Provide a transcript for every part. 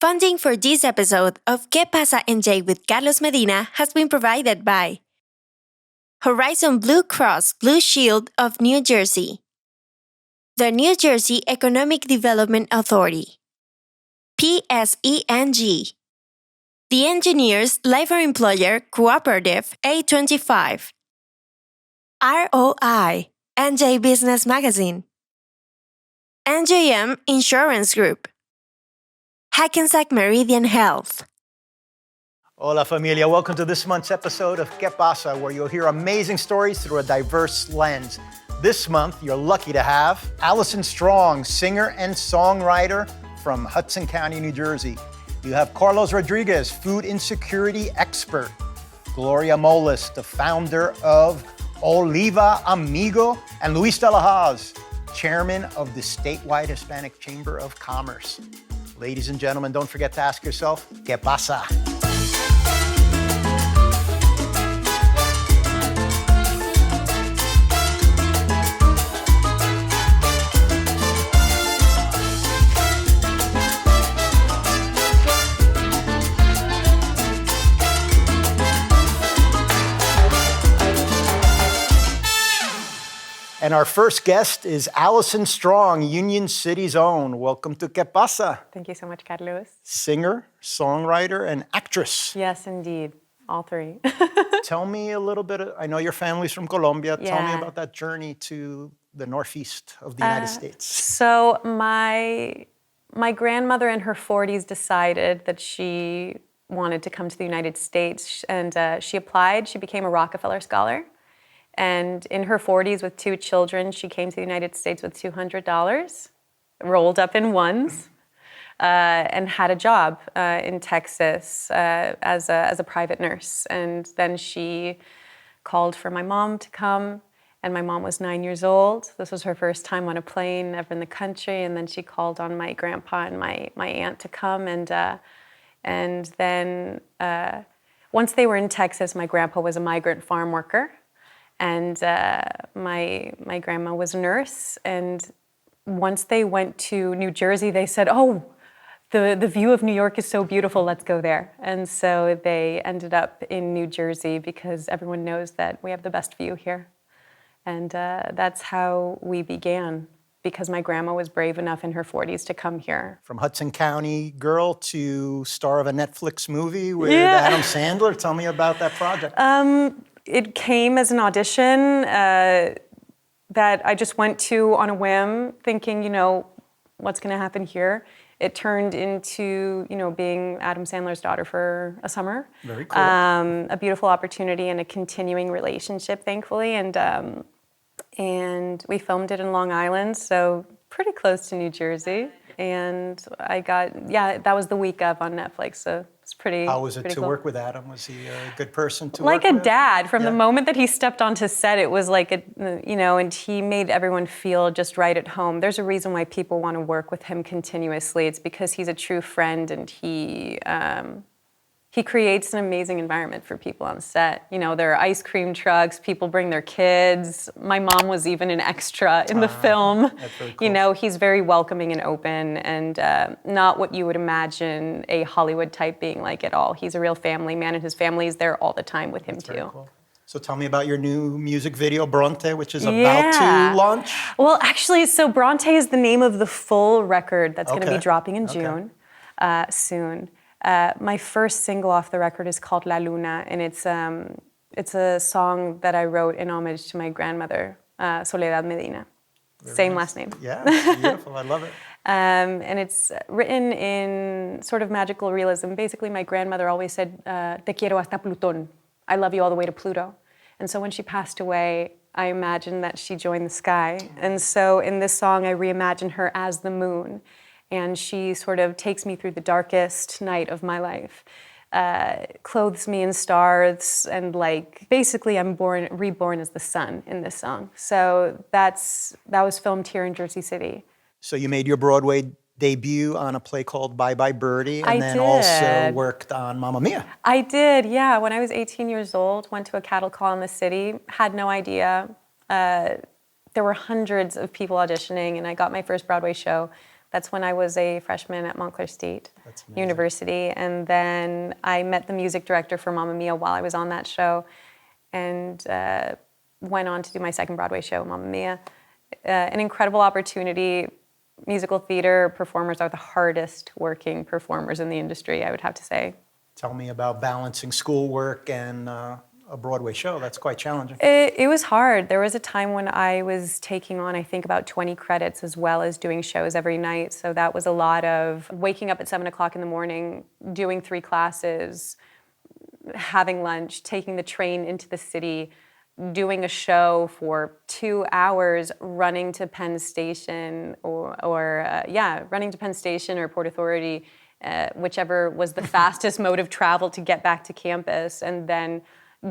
Funding for this episode of Qué Pasa NJ with Carlos Medina has been provided by Horizon Blue Cross Blue Shield of New Jersey, the New Jersey Economic Development Authority, PSENG, the Engineers Labor Employer Cooperative A25, ROI, NJ Business Magazine, NJM Insurance Group, Hackensack Meridian Health. Hola familia, welcome to this month's episode of Qué Pasa, where you'll hear amazing stories through a diverse lens. This month, you're lucky to have Allison Strong, singer and songwriter from Hudson County, New Jersey. You have Carlos Rodriguez, food insecurity expert. Gloria Molist, the founder of Olivo Amigo. And Luis Delahoz, chairman of the Statewide Hispanic Chamber of Commerce. Ladies and gentlemen, don't forget to ask yourself, ¿Qué pasa? And our first guest is Allison Strong, Union City's own. Welcome to Qué Pasa. Thank you so much, Carlos. Singer, songwriter, and actress. Yes, indeed. All three. Tell me a little bit, I know your family's from Colombia. Yeah. Tell me about that journey to the northeast of the United States. So my grandmother in her 40s decided that she wanted to come to the United States, and she applied. She became a Rockefeller Scholar. And in her 40s with 2 children, she came to the United States with $200, rolled up in ones, and had a job in Texas as a private nurse. And then she called for my mom to come, and my mom was 9 years old. This was her first time on a plane ever in the country. And then she called on my grandpa and my aunt to come. And then once they were in Texas, my grandpa was a migrant farm worker. And my grandma was a nurse. And once they went to New Jersey, they said, oh, the view of New York is so beautiful, let's go there. And so they ended up in New Jersey because everyone knows that we have the best view here. And that's how we began, because my grandma was brave enough in her 40s to come here. From Hudson County girl to star of a Netflix movie with Adam Sandler. Tell me about that project. It came as an audition that I just went to on a whim, thinking, what's going to happen here? It turned into, being Adam Sandler's daughter for a summer. Very cool. A beautiful opportunity and a continuing relationship, thankfully. And we filmed it in Long Island, so pretty close to New Jersey. And I got, that was the week of on Netflix, so it's pretty. How was it to cool. work with Adam? Was he a good person to like work with? Like a dad. From the moment that he stepped onto set, it was like, and he made everyone feel just right at home. There's a reason why people want to work with him continuously. It's because he's a true friend, and he creates an amazing environment for people on set. There are ice cream trucks, people bring their kids. My mom was even an extra in the film. That's very cool. He's very welcoming and open, and not what you would imagine a Hollywood type being like at all. He's a real family man, and his family is there all the time with him. That's too. Very cool. So tell me about your new music video, Bronte, which is about to launch. Well, actually, so Bronte is the name of the full record that's going to be dropping in June, soon. My first single off the record is called La Luna, and it's a song that I wrote in homage to my grandmother, Soledad Medina. Same last name. Yeah, it's beautiful. I love it. And it's written in sort of magical realism. Basically, my grandmother always said, "Te quiero hasta Plutón." I love you all the way to Pluto. And so when she passed away, I imagined that she joined the sky. And so in this song, I reimagine her as the moon. And she sort of takes me through the darkest night of my life, clothes me in stars, and basically I'm reborn as the sun in this song. So that was filmed here in Jersey City. So you made your Broadway debut on a play called Bye Bye Birdie, and then did. also worked on Mamma Mia. I did, yeah. When I was 18 years old, went to a cattle call in the city, had no idea. There were hundreds of people auditioning, and I got my first Broadway show. That's when I was a freshman at Montclair State amazing. University. And then I met the music director for Mamma Mia while I was on that show, and went on to do my second Broadway show, Mamma Mia. An incredible opportunity. Musical theater performers are the hardest working performers in the industry, I would have to say. Tell me about balancing schoolwork and a Broadway show. That's quite challenging. It was hard. There was a time when I was taking on, I think, about 20 credits as well as doing shows every night. So that was a lot of waking up at 7 o'clock in the morning, doing 3 classes, having lunch, taking the train into the city, doing a show for 2 hours, running to Penn Station running to Penn Station or Port Authority, whichever was the fastest mode of travel to get back to campus, and then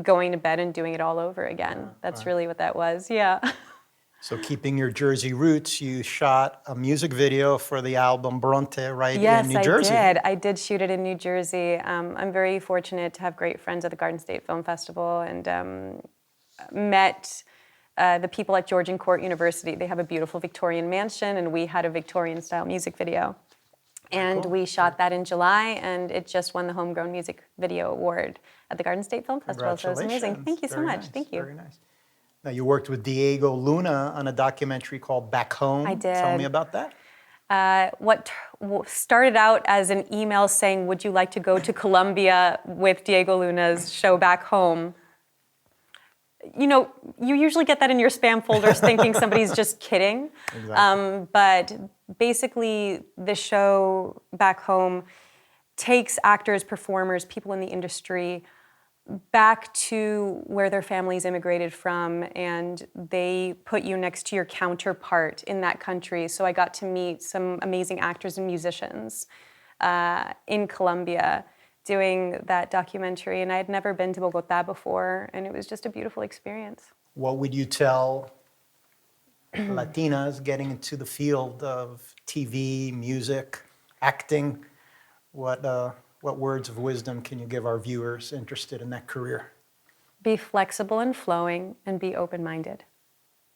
going to bed and doing it all over again. That's really what that was, yeah. So keeping your Jersey roots, you shot a music video for the album Bronte in New Jersey. Yes, I did shoot it in New Jersey. I'm very fortunate to have great friends at the Garden State Film Festival, and met the people at Georgian Court University. They have a beautiful Victorian mansion, and we had a Victorian-style music video. And we shot that in July, and it just won the Homegrown Music Video Award at the Garden State Film Festival, so it was amazing. Thank you so much. Nice. Thank you. Very nice. Now, you worked with Diego Luna on a documentary called Back Home. I did. Tell me about that. What started out as an email saying, would you like to go to Colombia with Diego Luna's show Back Home? You know, you usually get that in your spam folders thinking somebody's just kidding. Exactly. But basically, the show Back Home takes actors, performers, people in the industry back to where their families immigrated from, and they put you next to your counterpart in that country. So I got to meet some amazing actors and musicians in Colombia doing that documentary, and I had never been to Bogota before, and it was just a beautiful experience. What would you tell Latinas getting into the field of TV, music, acting? What words of wisdom can you give our viewers interested in that career? Be flexible and flowing, and be open-minded.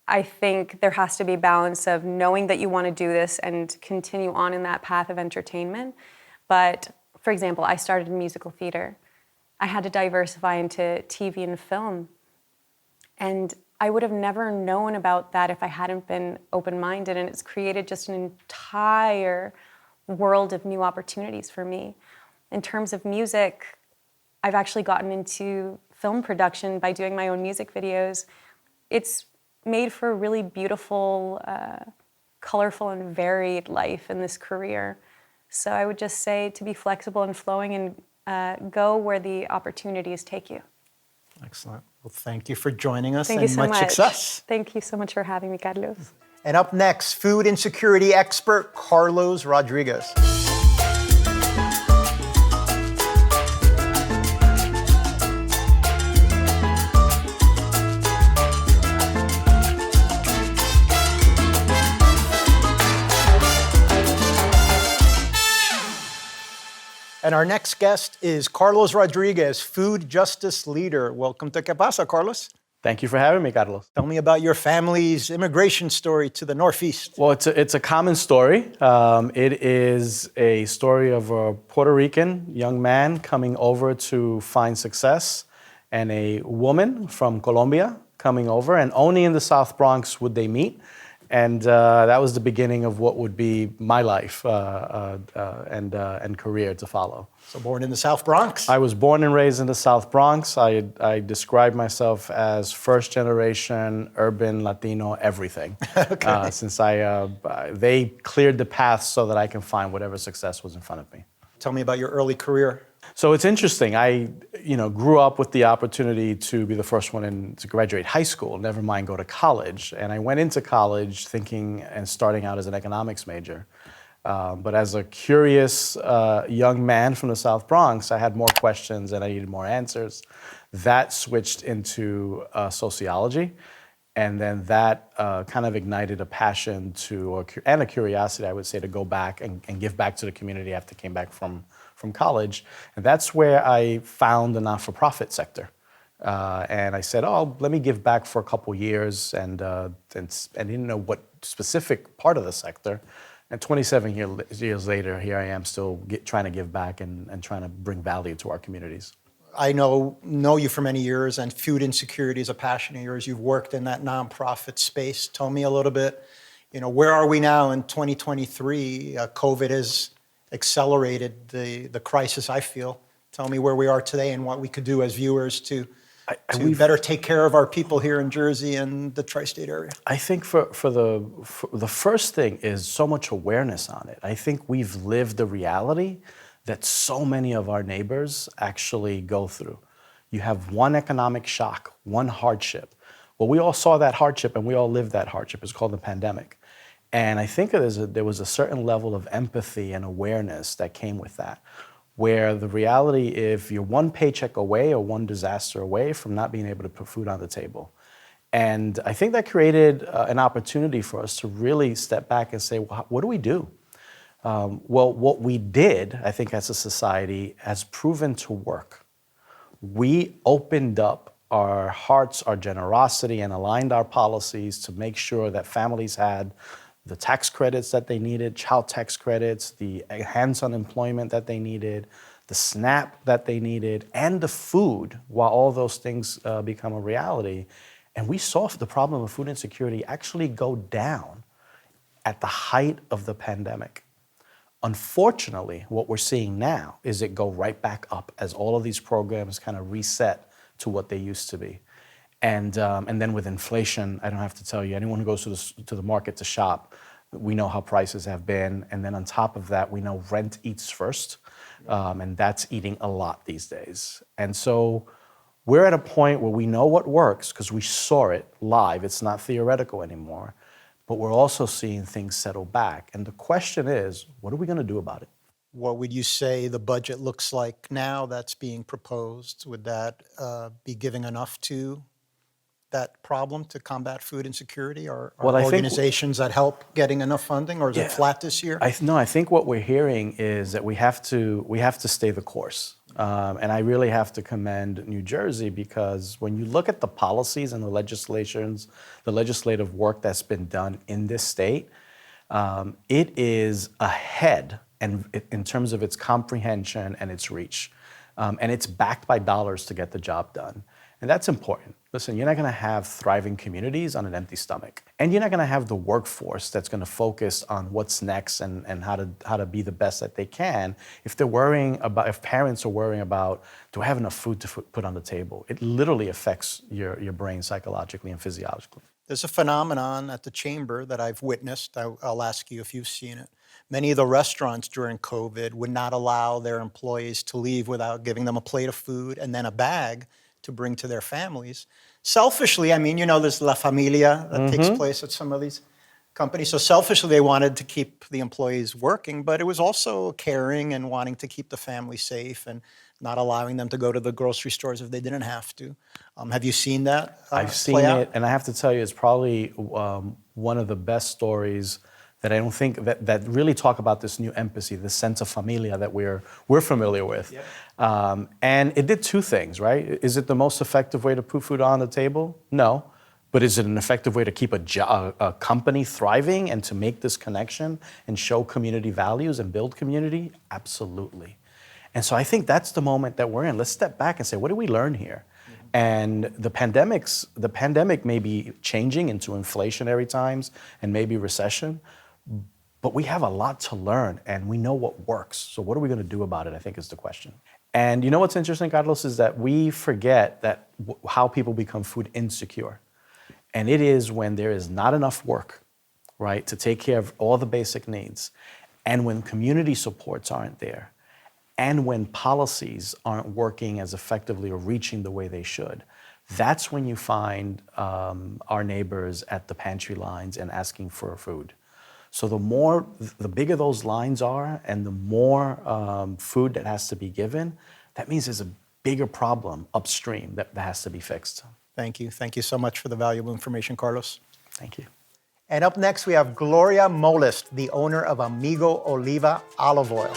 I think there has to be balance of knowing that you want to do this and continue on in that path of entertainment. But, for example, I started in musical theater. I had to diversify into TV and film. And I would have never known about that if I hadn't been open-minded, and it's created just an entire world of new opportunities for me. In terms of music, I've actually gotten into film production by doing my own music videos. It's made for a really beautiful, colorful, and varied life in this career. So I would just say to be flexible and flowing, and go where the opportunities take you. Excellent. Well, thank you for joining us. Thank you so much much. Success. Thank you so much for having me, Carlos. And up next, food insecurity expert Carlos Rodriguez. And our next guest is Carlos Rodriguez, food justice leader. Welcome to Qué Pasa, Carlos. Thank you for having me, Carlos. Tell me about your family's immigration story to the Northeast. Well, it's a common story. It is a story of a Puerto Rican young man coming over to find success, and a woman from Colombia coming over, and only in the South Bronx would they meet. And that was the beginning of what would be my life and career to follow. So born in the South Bronx? I was born and raised in the South Bronx. I describe myself as first generation urban Latino everything. Okay. Since they cleared the path so that I can find whatever success was in front of me. Tell me about your early career. So it's interesting. I grew up with the opportunity to be the first one to graduate high school, never mind go to college. And I went into college thinking and starting out as an economics major. But as a curious young man from the South Bronx, I had more questions and I needed more answers. That switched into sociology. And then that kind of ignited a passion and a curiosity, I would say, to go back and give back to the community after I came back from college. And that's where I found the not-for-profit sector. And I said, let me give back for a couple years, and didn't know what specific part of the sector. And years later, here I am still trying to give back and trying to bring value to our communities. I know you for many years, and food insecurity is a passion of yours. You've worked in that nonprofit space. Tell me a little bit, where are we now in 2023? COVID has accelerated the crisis, I feel. Tell me where we are today and what we could do as viewers to better take care of our people here in Jersey and the tri-state area. I think for the first thing is so much awareness on it. I think we've lived the reality that so many of our neighbors actually go through. You have one economic shock, one hardship. Well, we all saw that hardship and we all lived that hardship. It's called the pandemic. And I think there was a certain level of empathy and awareness that came with that, where the reality, if you're one paycheck away or one disaster away from not being able to put food on the table. And I think that created an opportunity for us to really step back and say, well, what do we do? Well, what we did, I think, as a society, has proven to work. We opened up our hearts, our generosity, and aligned our policies to make sure that families had the tax credits that they needed, child tax credits, the enhanced unemployment that they needed, the SNAP that they needed, and the food, while all those things become a reality. And we saw the problem of food insecurity actually go down at the height of the pandemic. Unfortunately, what we're seeing now is it go right back up as all of these programs kind of reset to what they used to be. And then with inflation, I don't have to tell you, anyone who goes to the market to shop, we know how prices have been. And then on top of that, we know rent eats first, and that's eating a lot these days. And so we're at a point where we know what works because we saw it live. It's not theoretical anymore. But we're also seeing things settle back. And the question is, what are we going to do about it? What would you say the budget looks like now that's being proposed? Would that be giving enough to that problem to combat food insecurity? Are organizations that help getting enough funding, or is it flat this year? I think what we're hearing is that we have to stay the course. And I really have to commend New Jersey, because when you look at the policies and the legislative work that's been done in this state, it is ahead in terms of its comprehension and its reach. And it's backed by dollars to get the job done. And that's important. Listen, you're not going to have thriving communities on an empty stomach. And you're not going to have the workforce that's going to focus on what's next and how to be the best that they can if parents are worrying about, do I have enough food to put on the table? It literally affects your brain psychologically and physiologically. There's a phenomenon at the Chamber that I've witnessed. I'll ask you if you've seen it. Many of the restaurants during COVID would not allow their employees to leave without giving them a plate of food and then a bag to bring to their families. Selfishly, there's La Familia that takes place at some of these companies. So selfishly, they wanted to keep the employees working, but it was also caring and wanting to keep the family safe and not allowing them to go to the grocery stores if they didn't have to. Have you seen that I've seen it, and I have to tell you, it's probably one of the best stories that I don't think that really talk about this new empathy, this sense of familia that we're familiar with. Yep. And it did two things, right? Is it the most effective way to put food on the table? No. But is it an effective way to keep a company thriving and to make this connection and show community values and build community? Absolutely. And so I think that's the moment that we're in. Let's step back and say, what did we learn here? And the pandemic may be changing into inflationary times and maybe recession, but we have a lot to learn and we know what works. So what are we going to do about it, I think, is the question. And you know what's interesting, Carlos, is that we forget that how people become food insecure. And it is when there is not enough work, right, to take care of all the basic needs, and when community supports aren't there, and when policies aren't working as effectively or reaching the way they should. That's when you find our neighbors at the pantry lines and asking for food. So the bigger those lines are and the more food that has to be given, that means there's a bigger problem upstream that has to be fixed. Thank you. Thank you so much for the valuable information, Carlos. Thank you. And up next, we have Gloria Molist, the owner of Amigo Oliva Olive Oil.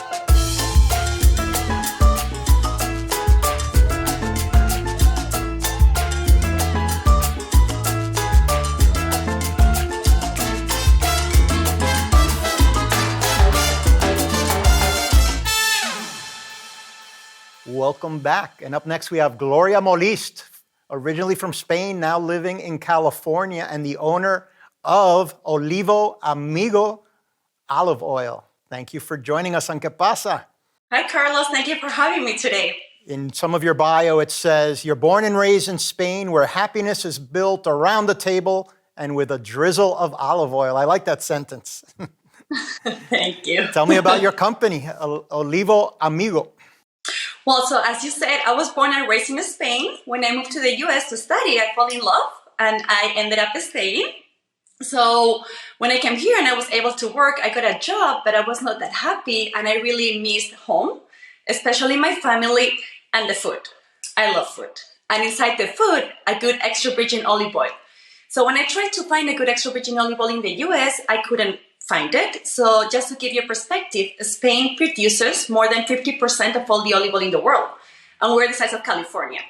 Welcome back. And up next, we have Gloria Molist, originally from Spain, now living in California, and the owner of Olivo Amigo olive oil. Thank you for joining us on Qué Pasa. Hi, Carlos. Thank you for having me today. In some of your bio, it says, you're born and raised in Spain, where happiness is built around the table and with a drizzle of olive oil. I like that sentence. Thank you. Tell me about your company, Olivo Amigo. Well, so as you said, I was born and raised in Spain. When I moved to the US to study, I fell in love and I ended up staying. So when I came here and I was able to work, I got a job, but I was not that happy and I really missed home, especially my family and the food. I love food. And inside the food, a good extra virgin olive oil. So when I tried to find a good extra virgin olive oil in the US, I couldn't find it. So just to give you a perspective, Spain produces more than 50% of all the olive oil in the world. And we're the size of California.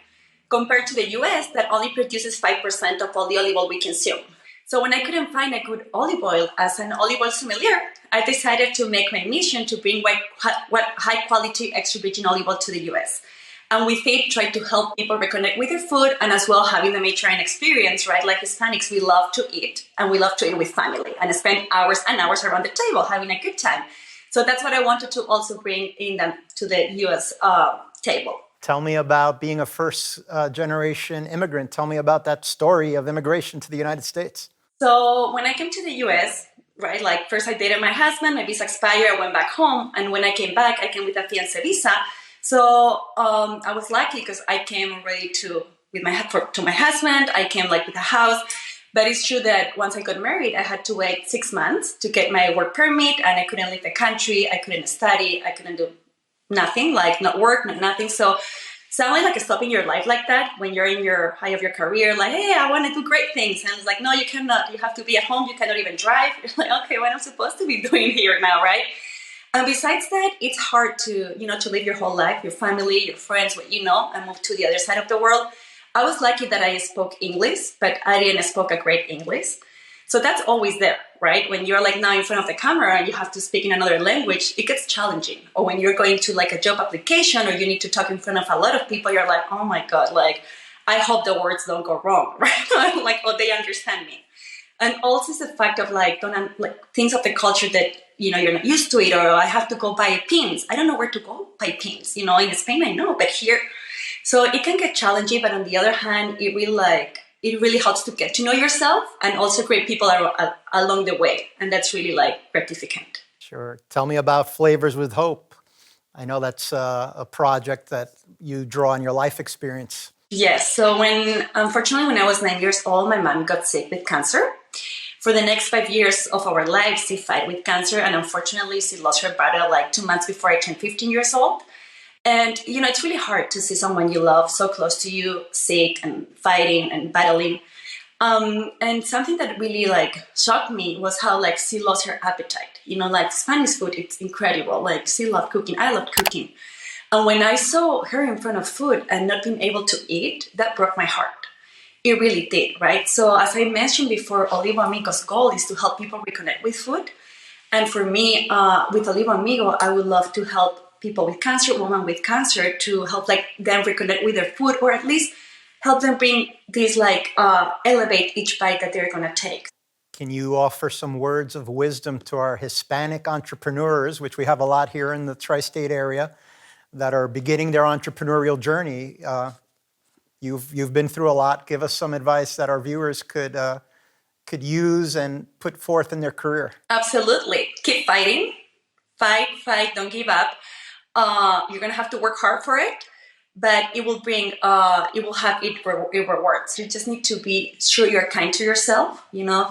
Compared to the US, that only produces 5% of all the olive oil we consume. So when I couldn't find a good olive oil as an olive oil sommelier, I decided to make my mission to bring high quality extra virgin olive oil to the US. And with it, try to help people reconnect with their food and as well having the Mediterranean experience, right? Like Hispanics, we love to eat and we love to eat with family and spend hours and hours around the table having a good time. So that's what I wanted to also bring in them to the US table. Tell me about being a first generation immigrant. Tell me about that story of immigration to the United States. So when I came to the US, right, like first I dated my husband, my visa expired, I went back home. And when I came back, I came with a fiancé visa. So I was lucky because I came already to my husband. I came like with a house. But it's true that once I got married, I had to wait 6 months to get my work permit. And I couldn't leave the country. I couldn't study. I couldn't do nothing, like not work, not nothing. So suddenly like stopping your life like that when you're in your high of your career, like, hey, I want to do great things. And it's like, no, you cannot. You have to be at home. You cannot even drive. You're like, okay, what am I supposed to be doing here now, right? And besides that, it's hard to, to live your whole life, your family, your friends, and move to the other side of the world. I was lucky that I spoke English, but I didn't speak a great English. So that's always there, right? When you're like now in front of the camera and you have to speak in another language, it gets challenging. Or when you're going to like a job application or you need to talk in front of a lot of people, you're like, oh my God, like, I hope the words don't go wrong, right? Like, oh, they understand me. And also the fact of like things of the culture that, you're not used to it, or I have to go buy pins. I don't know where to go buy pins. In Spain, I know, but here, so it can get challenging. But on the other hand, it really helps to get to know yourself and also great people along the way. And that's really like gratificant. Sure. Tell me about Flavors with Hope. I know that's a project that you draw on your life experience. Yes. So unfortunately, when I was 9 years old, my mom got sick with cancer. For the next 5 years of our lives, she fought with cancer. And unfortunately, she lost her battle like 2 months before I turned 15 years old. And, it's really hard to see someone you love so close to you, sick and fighting and battling. And something that really like shocked me was how like she lost her appetite. Like Spanish food, it's incredible. Like she loved cooking. I loved cooking. And when I saw her in front of food and not being able to eat, that broke my heart. It really did, right? So as I mentioned before, Olivo Amigo's goal is to help people reconnect with food. And for me, with Olivo Amigo, I would love to help people with cancer, women with cancer, to help like them reconnect with their food, or at least help them bring this elevate each bite that they're gonna take. Can you offer some words of wisdom to our Hispanic entrepreneurs, which we have a lot here in the tri-state area, that are beginning their entrepreneurial journey? You've been through a lot. Give us some advice that our viewers could use and put forth in their career. Absolutely. Keep fighting. Fight, don't give up. You're going to have to work hard for it, but it will have its rewards. You just need to be sure you're kind to yourself.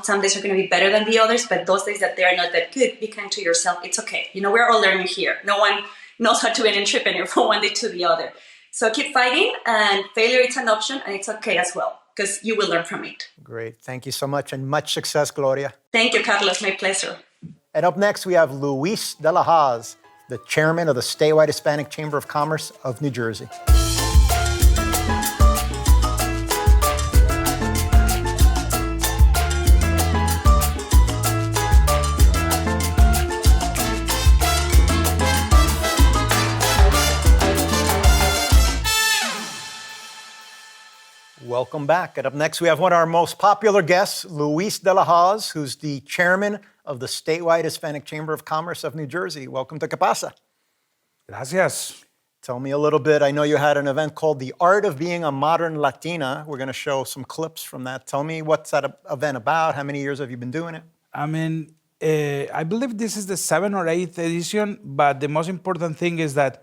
Some days are going to be better than the others, but those days that they are not that good, be kind to yourself. It's okay. We're all learning here. No one knows how to be an entrepreneur from one day to the other. So keep fighting, and failure is an option, and it's okay as well, because you will learn from it. Great. Thank you so much, and much success, Gloria. Thank you, Carlos. My pleasure. And up next, we have Luis Delahoz, the chairman of the Statewide Hispanic Chamber of Commerce of New Jersey. Welcome back. And up next, we have one of our most popular guests, Luis Delahoz, who's the chairman of the Statewide Hispanic Chamber of Commerce of New Jersey. Welcome to Qué Pasa. Gracias. Tell me a little bit. I know you had an event called The Art of Being a Modern Latina. We're going to show some clips from that. Tell me, what's that event about? How many years have you been doing it? I mean, I believe this is the 7th or 8th edition, but the most important thing is that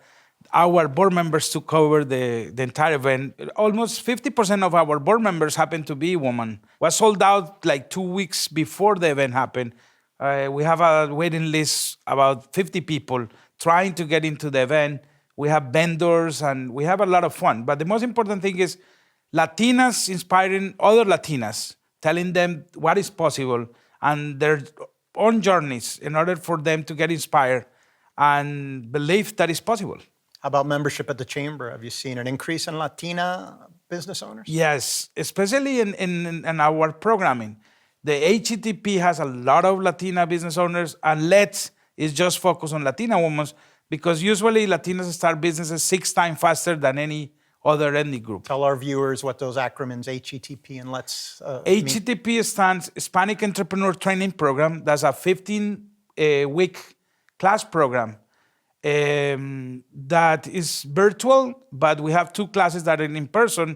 our board members took over the entire event. Almost 50% of our board members happen to be women. Was sold out like 2 weeks before the event happened. We have a waiting list, about 50 people trying to get into the event. We have vendors and we have a lot of fun. But the most important thing is Latinas inspiring other Latinas, telling them what is possible and their own journeys in order for them to get inspired and believe that it's possible. How about membership at the chamber? Have you seen an increase in Latina business owners? Yes, especially in our programming. The HETP has a lot of Latina business owners, and Let's is just focused on Latina women because usually Latinas start businesses 6 times faster than any other ethnic group. Tell our viewers what those acronyms HETP and Let's HETP mean. stands Hispanic Entrepreneur Training Program. That's a 15-week class program that is virtual, but we have 2 classes that are in person.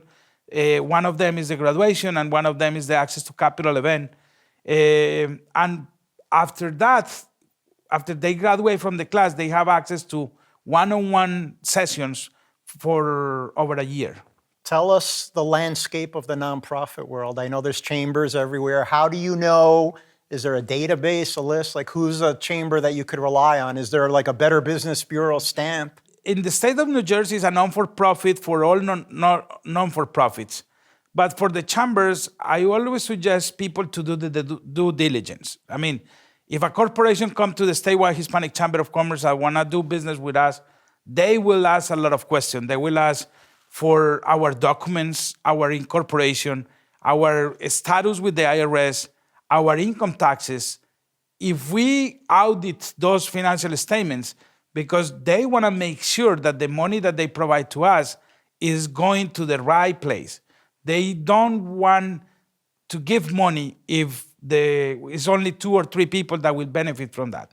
One of them is the graduation, and one of them is the Access to Capital event. And after that, after they graduate from the class, they have access to one-on-one sessions for over a year. Tell us the landscape of the nonprofit world. I know there's chambers everywhere. How do you know? Is there a database, a list? Like, who's a chamber that you could rely on? Is there like a Better Business Bureau stamp? In the state of New Jersey, it's a non-for-profit for all non-for-profits. But for the chambers, I always suggest people to do the due diligence. I mean, if a corporation comes to the Statewide Hispanic Chamber of Commerce and want to do business with us, they will ask a lot of questions. They will ask for our documents, our incorporation, our status with the IRS, our income taxes. If we audit those financial statements, because they want to make sure that the money that they provide to us is going to the right place. They don't want to give money if it's only 2 or 3 people that will benefit from that.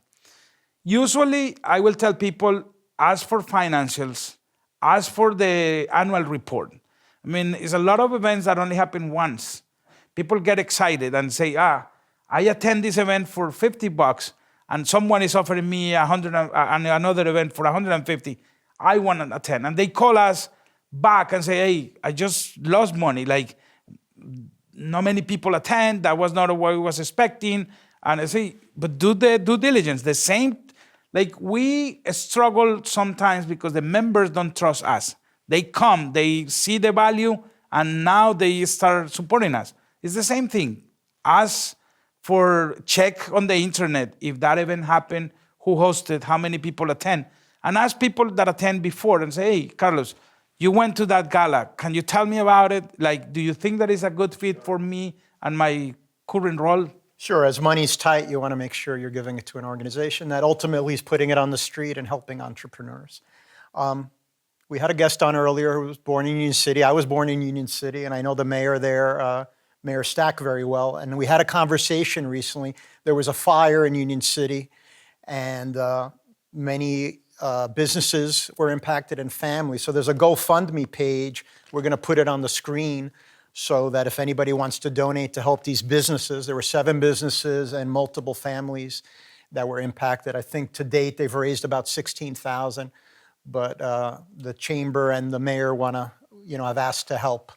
Usually, I will tell people, ask for financials, ask for the annual report. I mean, it's a lot of events that only happen once. People get excited and say, I attend this event for $50 and someone is offering me 100 and another event for 150. I want to attend. And they call us back and say, hey, I just lost money. Like, not many people attend. That was not what I was expecting. And I say, but do the due diligence. The same, like, we struggle sometimes because the members don't trust us. They come, they see the value, and now they start supporting us. It's the same thing. Ask for check on the internet if that event happened, who hosted, how many people attend. And ask people that attend before and say, hey, Carlos, you went to that gala. Can you tell me about it? Like, do you think that is a good fit for me and my current role? Sure, as money's tight, you want to make sure you're giving it to an organization that ultimately is putting it on the street and helping entrepreneurs. We had a guest on earlier who was born in Union City. I was born in Union City, and I know the mayor there, Mayor Stack, very well. And we had a conversation recently. There was a fire in Union City, and many businesses were impacted and families. So there's a GoFundMe page. We're going to put it on the screen so that if anybody wants to donate to help these businesses, there were 7 businesses and multiple families that were impacted. I think to date they've raised about $16,000, but the chamber and the mayor want to, have asked to help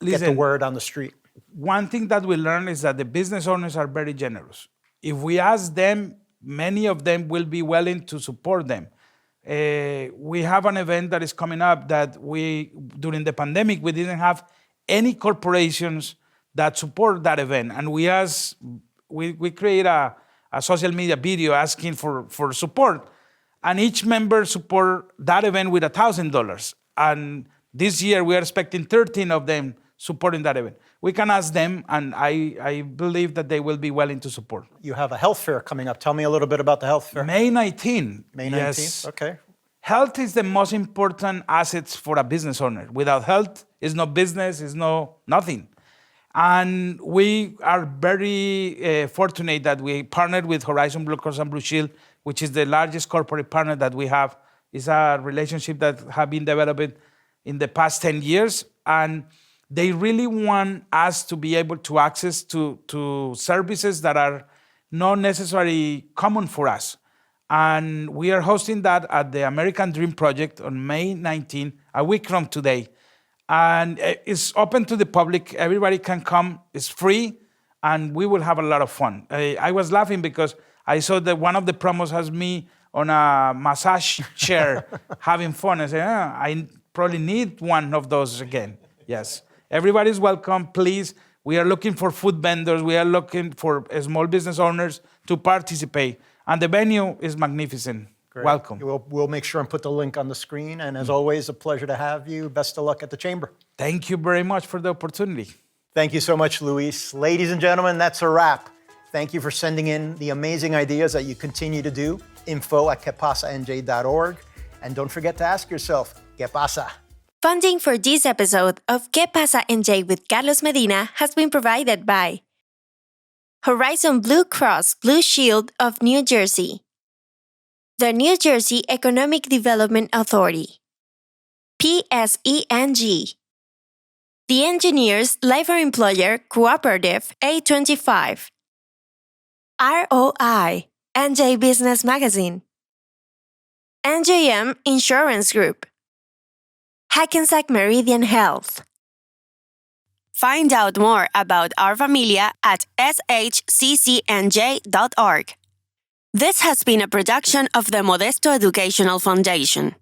get the word on the street. One thing that we learned is that the business owners are very generous. If we ask them, many of them will be willing to support them. We have an event that is coming up that during the pandemic, we didn't have any corporations that support that event. And we create a social media video asking for support. And each member support that event with $1,000. And this year we are expecting 13 of them supporting that event. We can ask them, and I believe that they will be willing to support. You have a health fair coming up. Tell me a little bit about the health fair. May 19th. May 19th, yes. okay. health is the most important asset for a business owner. Without health, it's no business, it's no nothing. And we are very fortunate that we partnered with Horizon Blue Cross and Blue Shield, which is the largest corporate partner that we have. It's a relationship that has been developed in the past 10 years. And they really want us to be able to access to services that are not necessarily common for us. And we are hosting that at the American Dream Project on May 19, a week from today. And it's open to the public. Everybody can come. It's free, and we will have a lot of fun. I was laughing because I saw that one of the promos has me on a massage chair having fun. I said, I probably need one of those again. Yes. Everybody's welcome, please. We are looking for food vendors. We are looking for small business owners to participate. And the venue is magnificent. Great. Welcome. We'll make sure and put the link on the screen. And as always, a pleasure to have you. Best of luck at the Chamber. Thank you very much for the opportunity. Thank you so much, Luis. Ladies and gentlemen, that's a wrap. Thank you for sending in the amazing ideas that you continue to do. info@quepasanj.org. And don't forget to ask yourself, ¿Qué pasa? Funding for this episode of Qué Pasa NJ with Carlos Medina has been provided by Horizon Blue Cross Blue Shield of New Jersey, the New Jersey Economic Development Authority, PSENG, the Engineers Labor Employer Cooperative A25, ROI, NJ Business Magazine, NJM Insurance Group, Hackensack Meridian Health. Find out more about our familia at shccnj.org. This has been a production of the Modesto Educational Foundation.